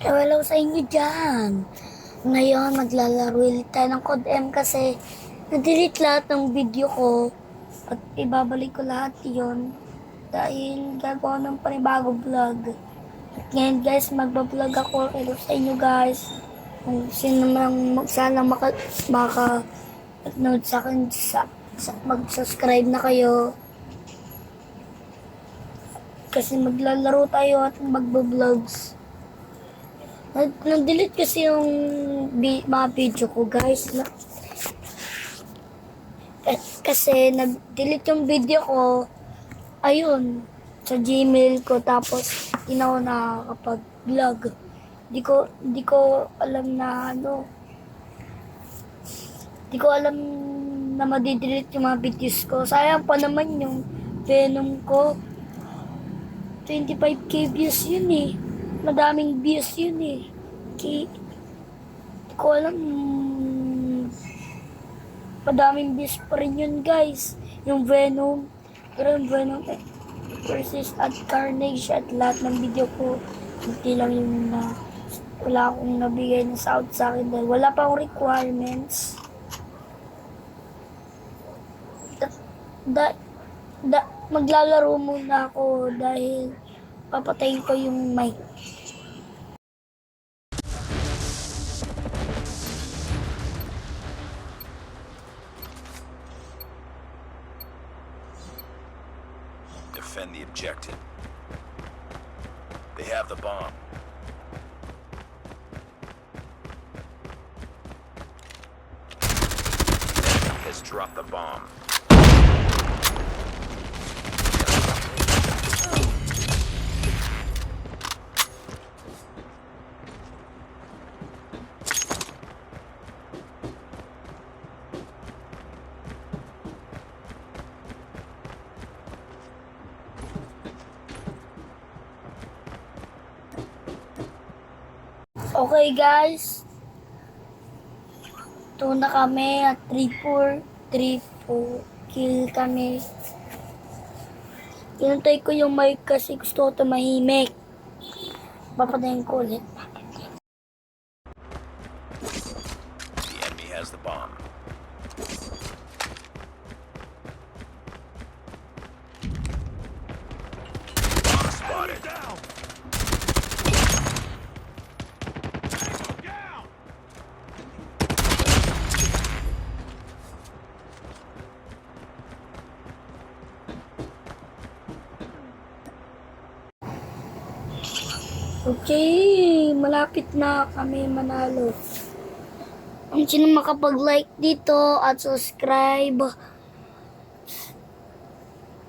Hello sa inyo dyan. Ngayon, maglalaro ulit tayo ng Code M kasi na-delete lahat ng video ko at ibabalik ko lahat yon dahil gagawa ng panibagong vlog. At ngayon guys, magbablog ako. Hello sa inyo guys. Kung sino man sana maka-upload sa akin, mag-subscribe na kayo. Kasi maglalaro tayo at magbabloogs. Nag-delete kasi yung mga video ko guys. Kasi nag-delete yung video ko, ayun, sa Gmail ko. Tapos, hindi na ako nakakapag-vlog. Di ko alam na di ko alam na madidelete yung mga videos ko. Sayang pa naman yung Venom ko. 25k views yun eh. Madaming views yun eh. Di ko alam. Madaming views pa rin yun guys. Yung Venom. Pero yung Venom versus at Carnage at lahat ng video ko. Hindi lang yung wala akong nabigay na sound sa akin dahil wala pa akong requirements. Maglalaro muna ako dahil papatayin ko yung mic. Defend the objective. They have the bomb. Enemy has dropped the bomb. Okay guys, ito na kami at 3-4 kill kami. Inantay ko yung mic kasi gusto ko tumahimik. Papatayin ko ulit. The enemy has the bomb. Bomb spotted. Okay, malapit na kami manalo. Kung sino makapag-like dito at subscribe,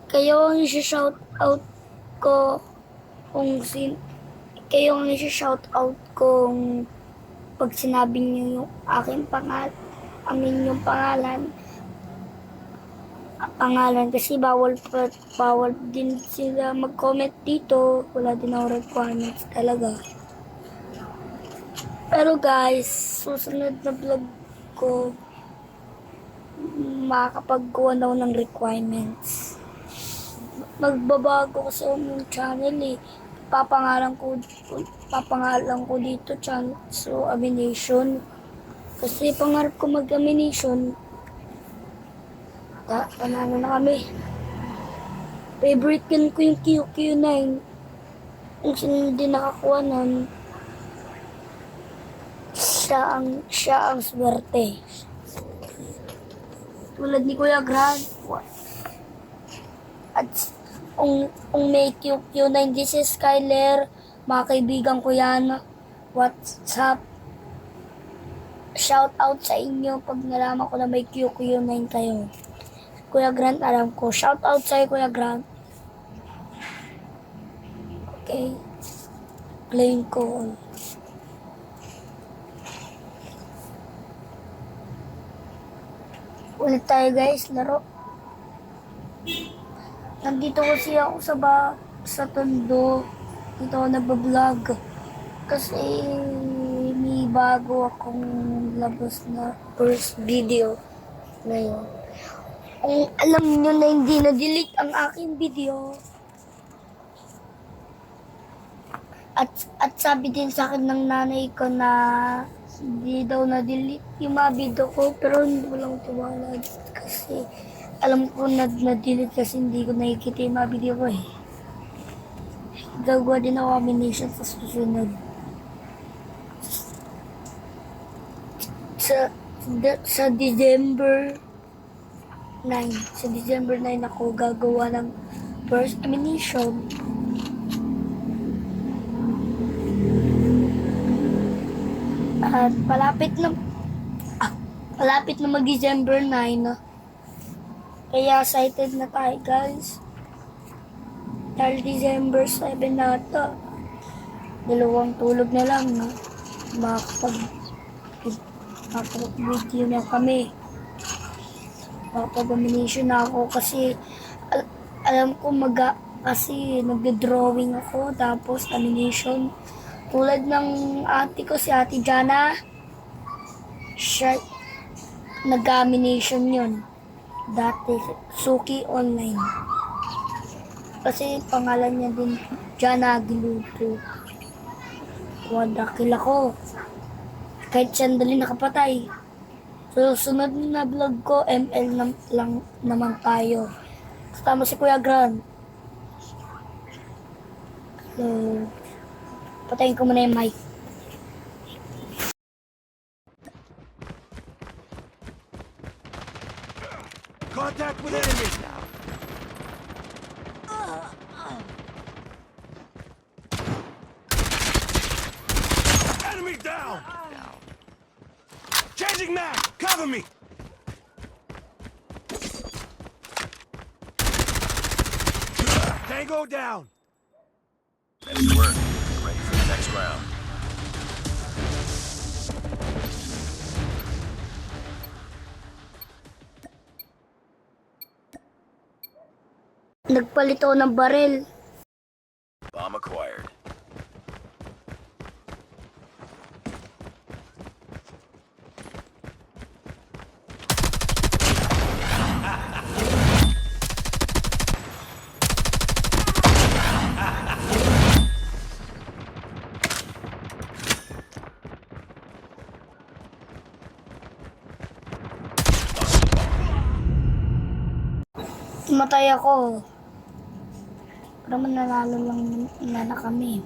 kayo ang isi-shout out ko kayo ang isi-shout out kung pag sinabi niyo yung aking inyong pangalan kasi bawal din sila mag-comment dito. Wala din ako requirements talaga. Pero guys, susunod na vlog ko makakapagkuha na ako ng requirements. Magbabago kasi yung channel eh. Papangalan ko dito channel. So, Amination. Kasi pangarap ko mag-Amination. Panalo na kami. Favorite gun ko yung QQ9. Kung sino din nakakuha nun, siya ang swerte. Tulad ni Kuya Grant. At kung may QQ9, this is Skyler. Mga kaibigan ko yan. What's up? Shout out sa inyo pag nalaman ko na may QQ9 kayo. Kuya Grant, alam ko. Shout out sa'yo, Kuya Grant. Okay. Playing ko. Ulit tayo guys, laro. Nandito kasi ako sa Tondo. Dito ako nagbablog. Kasi may bago akong labas na first video ngayon. Kung alam nyo na hindi na-delete ang aking video, At sabi din sa akin ng nanay ko na hindi daw na-delete yung mga video ko, pero hindi ko lang tiwala kasi alam ko na na-delete kasi hindi ko nakikita yung mga video ko eh. Gagawa din ako amination sa susunod. Sa December 9, sa December 9 ako gagawa ng first amination. At palapit na mag-December 9. Kaya excited na tayo, guys. Dahil December 7 na ito. Dalawang tulog na lang, no? Makapag-video na kami. Makapag-amination na ako kasi alam ko kasi nagde-drawing ako tapos amination. Tulad ng ate ko, si Ate Jana, siya, nag-amination yun. Dati, Suki Online. Kasi pangalan niya din, Jana Aguiluto. Wadakil ako. Kahit sandali nakapatay. So, sunod na vlog ko, ML lang naman tayo. Kasama si Kuya Gran. So, patayin ko muna yung mic. Contact with enemy. Enemy down. Changing mag. Cover me. Tango down. Nice work. Ready for the next round. Nagpalit ako ng baril. Bomb acquired. Tumatay ako. Pero mananalo lang na kami.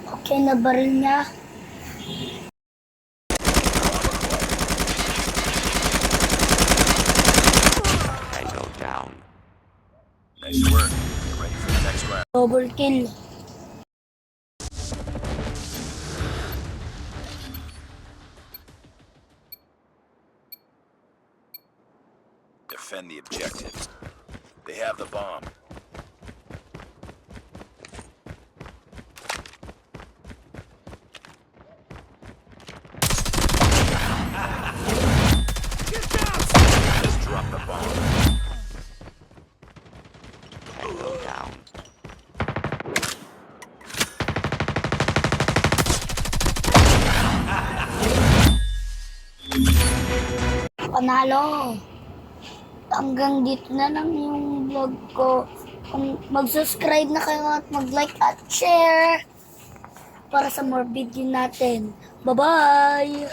Okay na baril niya. Tango down. Nice work. Ready for the next round. Double kill. Defend the objectives. They have the bomb. Get down! Just drop the bomb. Tango down. Panalo. Hanggang dito na lang yung vlog ko. Kung mag-subscribe na kayo at mag-like at share para sa more video natin. Bye-bye!